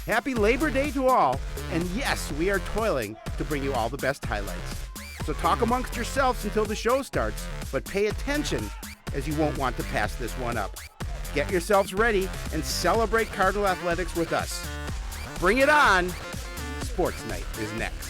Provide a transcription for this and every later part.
Happy Labor Day to all, and yes, we are toiling to bring you all the best highlights. So talk amongst yourselves until the show starts, but pay attention as you won't want to pass this one up. Get yourselves ready and celebrate Cardinal athletics with us. Bring it on! Sports Night is next.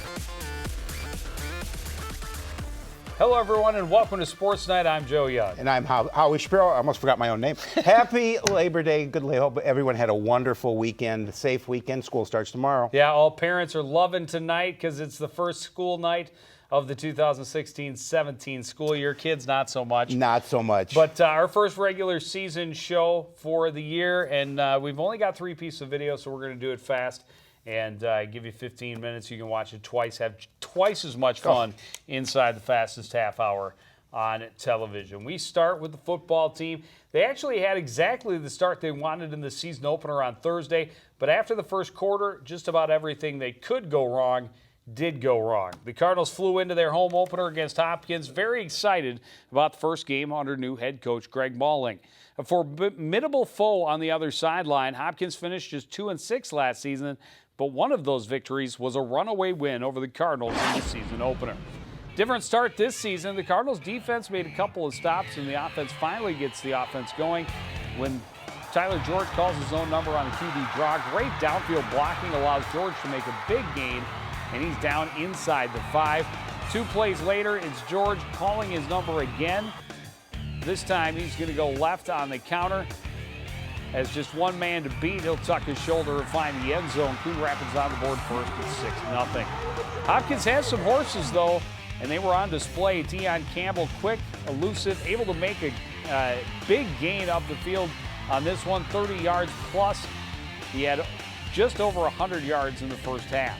Hello, everyone, and welcome to Sports Night. I'm Joe Young. And I'm Howie Shapiro. I almost forgot my own name. Happy Labor Day. Good. Hope everyone had a wonderful weekend, a safe weekend. School starts tomorrow. Yeah, all parents are loving tonight because it's the first school night of the 2016-17 school year. Kids, not so much. Not so much. But our first regular season show for the year, and we've only got 3 pieces of video, so we're going to do it fast and give you 15 minutes. You can watch it twice, have twice as much fun inside the fastest half hour on television. We start with the football team. They actually had exactly the start they wanted in the season opener on Thursday, but after the first quarter, just about everything that could go wrong did go wrong. The Cardinals flew into their home opener against Hopkins, very excited about the first game under new head coach Greg Malling. A formidable foe on the other sideline, Hopkins finished just 2-6 last season, but one of those victories was a runaway win over the Cardinals in the season opener. Different start this season. The Cardinals defense made a couple of stops, and the offense finally gets the offense going when Tyler George calls his own number on the QB draw. Great downfield blocking allows George to make a big gain, and he's down inside the 5. 2 plays later, it's George calling his number again. This time he's going to go left on the counter. As just one man to beat, he'll tuck his shoulder and find the end zone. Coon Rapids on the board first at 6-0. Hopkins has some horses, though, and they were on display. Deion Campbell, quick, elusive, able to make a big gain up the field on this one, 30 yards plus. He had just over 100 yards in the first half.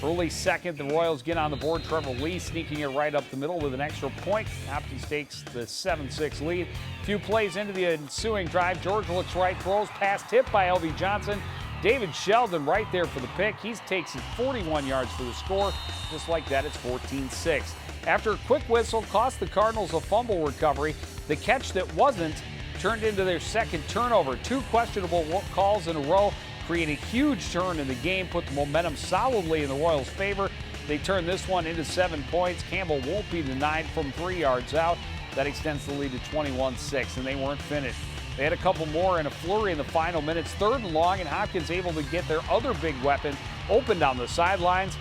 Early second, the Royals get on the board. Trevor Lee sneaking it right up the middle with an extra point. Hopkins takes the 7-6 lead. A few plays into the ensuing drive, George looks right, throws pass tipped by L.V. Johnson. David Sheldon right there for the pick. He takes it 41 yards for the score. Just like that, it's 14-6. After a quick whistle cost the Cardinals a fumble recovery. The catch that wasn't turned into their second turnover. 2 questionable calls in a row create a huge turn in the game, put the momentum solidly in the Royals' favor. They turn this one into 7 points. Campbell won't be denied from 3 yards out. That extends the lead to 21-6, and they weren't finished. They had a couple more in a flurry in the final minutes. 3rd and long, and Hopkins able to get their other big weapon open down the sidelines.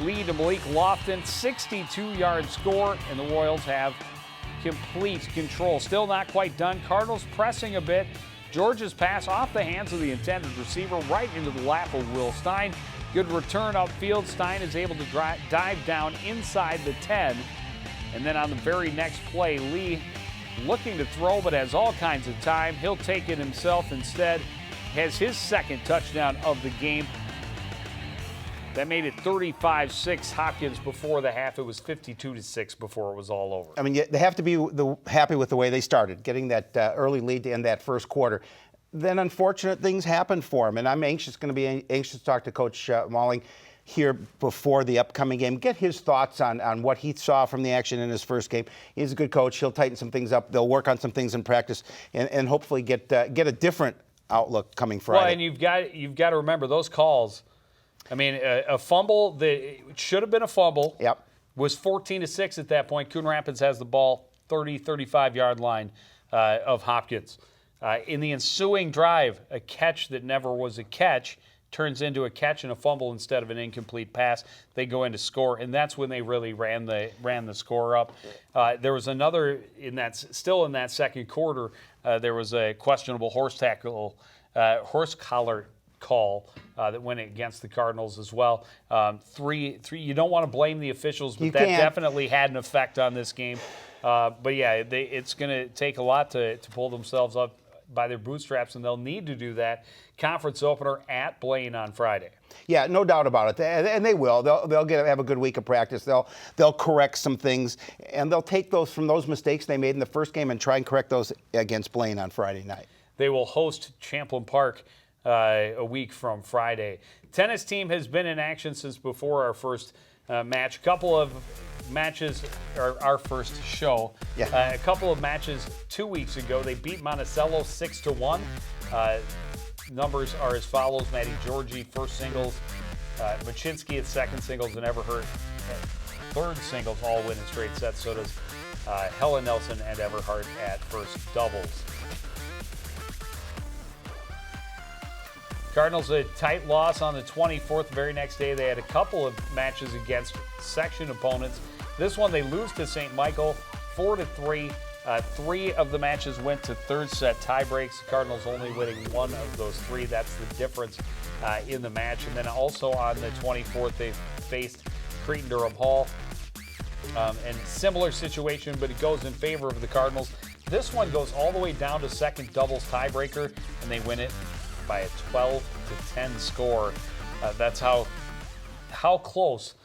Lead to Malik Lofton, 62-yard score, and the Royals have complete control. Still not quite done. Cardinals pressing a bit. George's pass off the hands of the intended receiver right into the lap of Will Stein. Good return upfield. Stein is able to dive down inside the 10. And then on the very next play, Lee looking to throw but has all kinds of time. He'll take it himself instead. Has his second touchdown of the game. That made it 35-6 Hopkins before the half. It was 52-6 before it was all over. I mean, they have to be happy with the way they started, getting that early lead to end that first quarter. Then unfortunate things happened for him, and I'm going to be anxious to talk to Coach Malling here before the upcoming game, get his thoughts on what he saw from the action in his first game. He's a good coach. He'll tighten some things up. They'll work on some things in practice and hopefully get a different outlook coming Friday. Well, and you've got to remember those calls. I mean, a fumble that should have been a fumble was 14-6 at that point. Coon Rapids has the ball 35-yard line of Hopkins. In the ensuing drive, a catch that never was a catch turns into a catch and a fumble instead of an incomplete pass. They go in to score, and that's when they really ran the score up. There was another still in that second quarter. There was a questionable horse collar call that went against the Cardinals as well. Three. You don't want to blame the officials, but that definitely had an effect on this game. But yeah, it's going to take a lot to pull themselves up by their bootstraps, and they'll need to do that. Conference opener at Blaine on Friday. Yeah, no doubt about it, and they will. They'll have a good week of practice. They'll correct some things, and they'll take those from those mistakes they made in the first game and try and correct those against Blaine on Friday night. They will host Champlin Park a week from Friday. Tennis team has been in action since before our first match. A couple of matches, or our first show. Yeah. A couple of matches 2 weeks ago. They beat Monticello 6-1. numbers are as follows. Maddie Georgie, first singles. Machinsky at second singles, and Everhart at third singles, all win in straight sets. So does Helen Nelson and Everhart at first doubles. Cardinals a tight loss on the 24th. The very next day, they had a couple of matches against section opponents. This one, they lose to St. Michael 4-3. 3 of the matches went to third set tie breaks. The Cardinals only winning 1 of those 3. That's the difference in the match. And then also on the 24th, they faced Cretin-Durham Hall. And similar situation, but it goes in favor of the Cardinals. This one goes all the way down to second doubles tiebreaker, and they win it by a 12-10 score. That's how close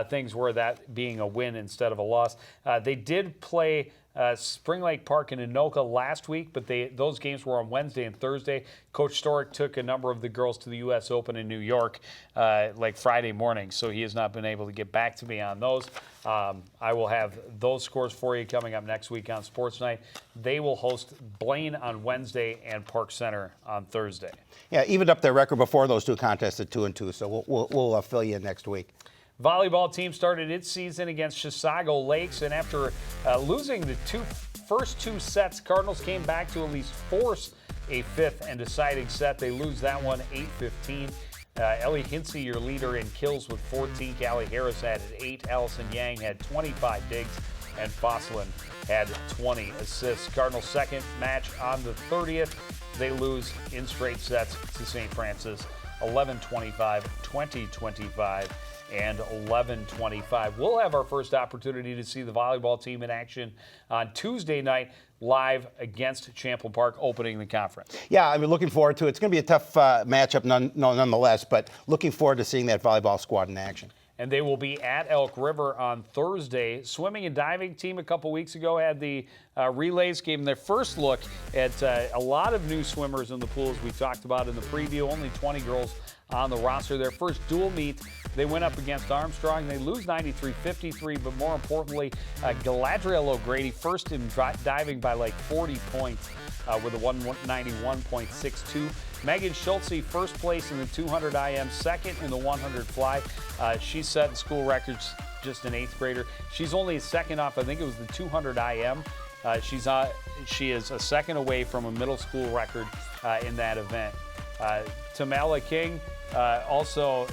things were, that being a win instead of a loss. They did play Spring Lake Park in Anoka last week, but those games were on Wednesday and Thursday. Coach Storick took a number of the girls to the U.S. Open in New York like Friday morning, so he has not been able to get back to me on those. I will have those scores for you coming up next week on Sports Night. They will host Blaine on Wednesday and Park Center on Thursday. Yeah, evened up their record before those 2 contests at 2-2, so we'll fill you in next week. Volleyball team started its season against Chisago Lakes, and after losing the first 2 sets, Cardinals came back to at least force a 5th and deciding set. They lose that one 8-15. Ellie Hinsey, your leader in kills with 14. Callie Harris had 8. Allison Yang had 25 digs, and Fosslin had 20 assists. Cardinals' second match on the 30th. They lose in straight sets to St. Francis, 11-25, 20-25. And 11-25. We'll have our first opportunity to see the volleyball team in action on Tuesday night, live against Champlain Park, opening the conference. Yeah, I'm looking forward to it. It's going to be a tough matchup nonetheless, but looking forward to seeing that volleyball squad in action. And they will be at Elk River on Thursday. Swimming and diving team a couple weeks ago had the relays, gave them their first look at a lot of new swimmers in the pools we talked about in the preview. Only 20 girls on the roster. Their first dual meet, they went up against Armstrong. They lose 93-53, but more importantly, Galadriel O'Grady first in diving by like 40 points with a 191.62. Megan Schultze, first place in the 200 IM, second in the 100 fly. She set school records, just an 8th grader. She's only a second off, I think it was the 200 IM. She is a second away from a middle school record in that event. Tamala King, also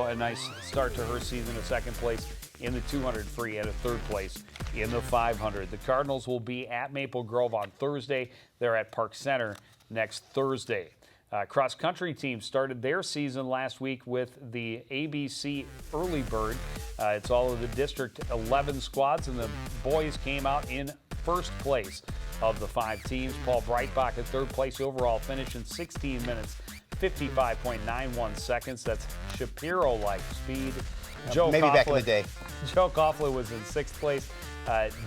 a nice start to her season, a second place in the 200 free and a third place in the 500. The Cardinals will be at Maple Grove on Thursday. They're at Park Center next Thursday. Cross country team started their season last week with the ABC Early Bird. It's all of the District 11 squads, and the boys came out in first place of the 5 teams. Paul Breitbach at third place overall, finish in 16 minutes, 55.91 seconds. That's Shapiro-like speed. Maybe back in the day. Joe Coughlin was in 6th place.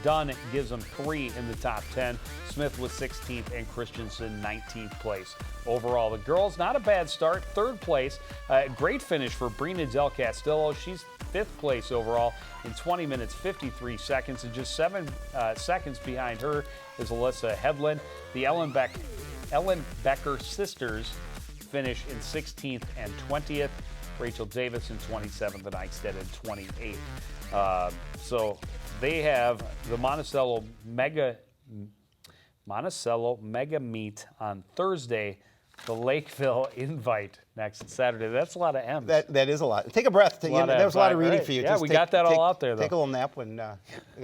Dunn gives them 3 in the top 10. Smith was 16th and Christensen 19th place. Overall, the girls, not a bad start. 3rd place. Great finish for Brina Del Castillo. She's 5th place overall in 20 minutes, 53 seconds. And just 7 seconds behind her is Alyssa Headland. The Ellen Becker sisters finish in 16th and 20th. Rachel Davis in 27th and Eichstead in 28th. So they have the Monticello Mega Meet on Thursday, the Lakeville Invite next Saturday. That's a lot of M's. That is a lot. Take a breath. There was a lot of reading for you. Yeah, we got that all out there, though. Take a little nap when.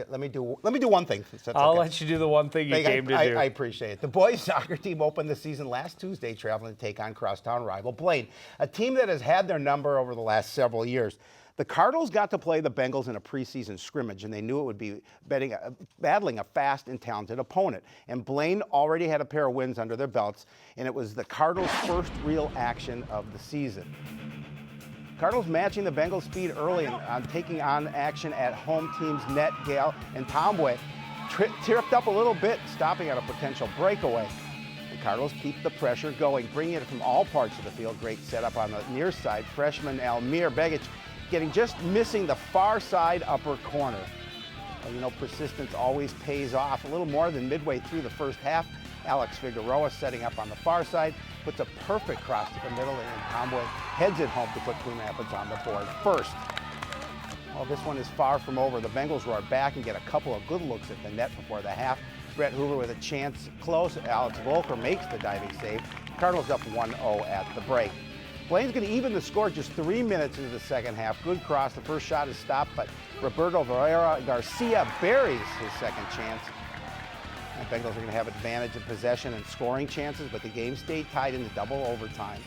Let me do one thing. I'll let you do the one thing you came to do. I appreciate it. The boys soccer team opened the season last Tuesday, traveling to take on crosstown rival Blaine, a team that has had their number over the last several years. The Cardinals got to play the Bengals in a preseason scrimmage, and they knew it would be battling a fast and talented opponent. And Blaine already had a pair of wins under their belts, and it was the Cardinals' first real action of the season. Cardinals matching the Bengals' speed early on taking on action at home teams Net, Gale, and Tomway. Tripped up a little bit, stopping at a potential breakaway. The Cardinals keep the pressure going, bringing it from all parts of the field. Great setup on the near side. Freshman Almir Begic missing the far side upper corner. Well, persistence always pays off. A little more than midway through the first half, Alex Figueroa setting up on the far side, puts a perfect cross to the middle, and Tomboy heads it home to put Coon Rapids on the board first. Well, this one is far from over. The Bengals roar back and get a couple of good looks at the net before the half. Brett Hoover with a chance close. Alex Volker makes the diving save. Cardinals up 1-0 at the break. Blaine's going to even the score just 3 minutes into the second half. Good cross. The first shot is stopped, but Roberto Varela Garcia buries his second chance. The Bengals are going to have advantage of possession and scoring chances, but the game stayed tied into double overtime.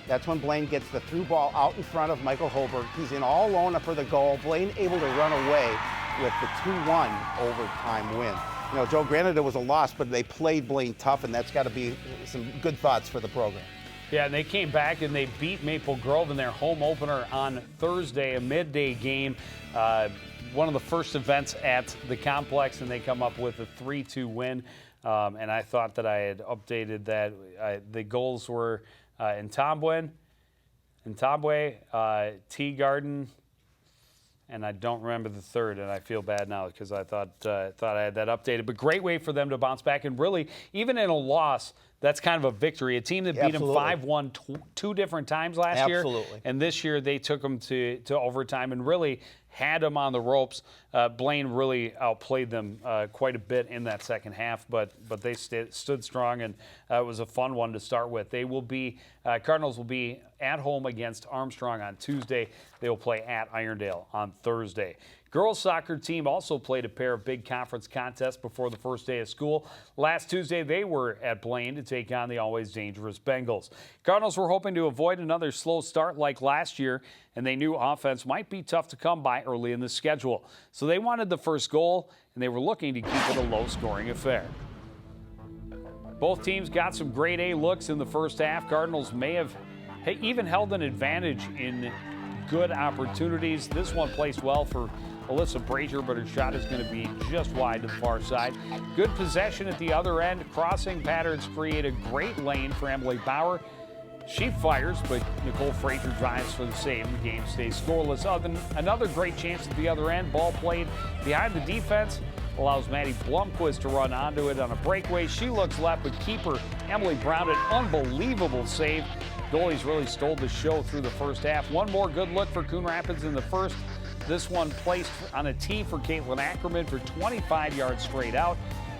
That's when Blaine gets the through ball out in front of Michael Holberg. He's in all alone for the goal. Blaine able to run away with the 2-1 overtime win. You know, Joe, granted it was a loss, but they played Blaine tough, and that's got to be some good thoughts for the program. Yeah, and they came back and they beat Maple Grove in their home opener on Thursday, a midday game. One of the first events at the complex, and they come up with a 3-2 win. And I thought that I had updated that. The goals were Ntambwe, T. Garden, and I don't remember the third, and I feel bad now because I thought I had that updated. But great way for them to bounce back, and really, even in a loss, that's kind of a victory. A team that beat them 5-1 two different times last year, and this year they took them to overtime and really had them on the ropes. Blaine really outplayed them quite a bit in that second half, but they stood strong, and it was a fun one to start with. They will be Cardinals will be at home against Armstrong on Tuesday. They will play at Irondale on Thursday. Girls soccer team also played a pair of big conference contests before the first day of school. Last Tuesday, they were at Blaine to take on the always dangerous Bengals. Cardinals were hoping to avoid another slow start like last year, and they knew offense might be tough to come by early in the schedule. So they wanted the first goal, and they were looking to keep it a low-scoring affair. Both teams got some grade A looks in the first half. Cardinals may have even held an advantage in good opportunities. This one placed well for Alyssa Brazier, but her shot is going to be just wide to the far side. Good possession at the other end. Crossing patterns create a great lane for Emily Bauer. She fires, but Nicole Frazier drives for the save. The game stays scoreless. Another great chance at the other end. Ball played behind the defense. Allows Maddie Blomquist to run onto it on a breakaway. She looks left, but keeper Emily Brown, an unbelievable save. Goalies really stole the show through the first half. One more good look for Coon Rapids in the first. This one placed on a tee for Caitlin Ackerman for 25 yards straight out.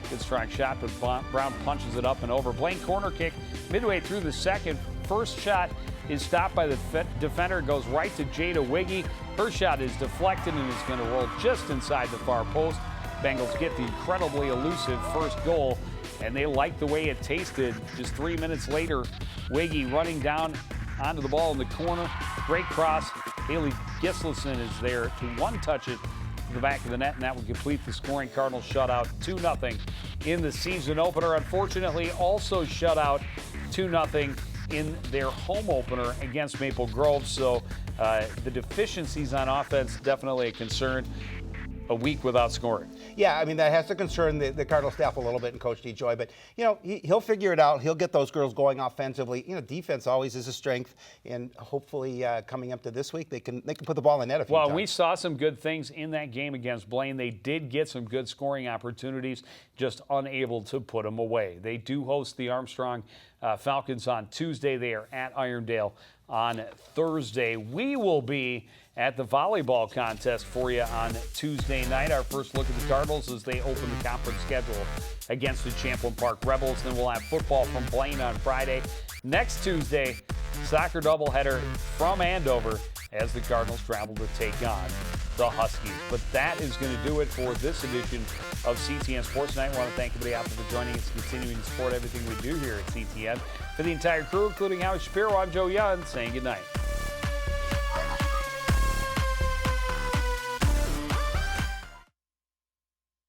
Good strike shot, but Brown punches it up and over. Blaine corner kick midway through the second. First shot is stopped by the defender, goes right to Jada Wiggy. Her shot is deflected and is going to roll just inside the far post. Bengals get the incredibly elusive first goal, and they like the way it tasted. Just 3 minutes later, Wiggy running down onto the ball in the corner. Great cross. Haley Gislason is there to one-touch it to the back of the net, and that would complete the scoring. Cardinals shut out 2-0 in the season opener. Unfortunately, also shut out 2-0 in their home opener against Maple Grove. So the deficiencies on offense definitely a concern. A week without scoring. Yeah, I mean, that has to concern the Cardinal staff a little bit and Coach DeJoy, but, you know, he'll figure it out. He'll get those girls going offensively. You know, defense always is a strength, and hopefully coming up to this week, they can put the ball in the net a few times. Well, we saw some good things in that game against Blaine. They did get some good scoring opportunities, just unable to put them away. They do host the Armstrong Falcons on Tuesday. They are at Irondale on Thursday. We will be at the volleyball contest for you on Tuesday night. Our first look at the Cardinals as they open the conference schedule against the Champlain Park Rebels. Then we'll have football from Blaine on Friday. Next Tuesday, soccer doubleheader from Andover as the Cardinals travel to take on the Huskies. But that is going to do it for this edition of CTN Sports Night. I want to thank everybody out there for joining us, continuing to support everything we do here at CTN. For the entire crew, including Howard Shapiro, I'm Joe Young, saying good night.